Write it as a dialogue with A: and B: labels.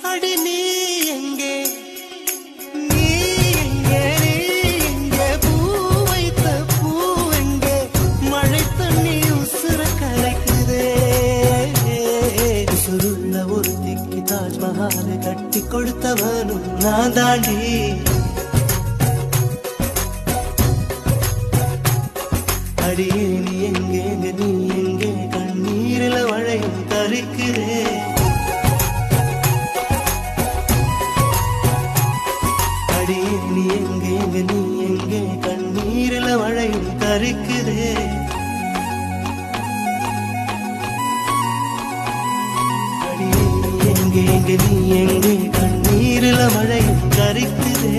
A: அடி நீ எங்கே நீ எங்கே நீ எங்கே பூ வைத்த பூ எங்கே மழை தண்ணி உசுர கலைக்குதே உசுருள்ள ஒருத்திக்கு தாஜ்மஹால் கட்டி கொடுத்தவனும் நான் தாண்டி அடியே நீ எங்கே நீ எங்கே கண்ணீரில மழையும் கரிக்குதே அடியே நீ எங்கே நீ எங்கே கண்ணீரில மழையும் கரிக்குதே அடியே நீ எங்கே நீ எங்கே கண்ணீரில மழையும் கரிக்குதே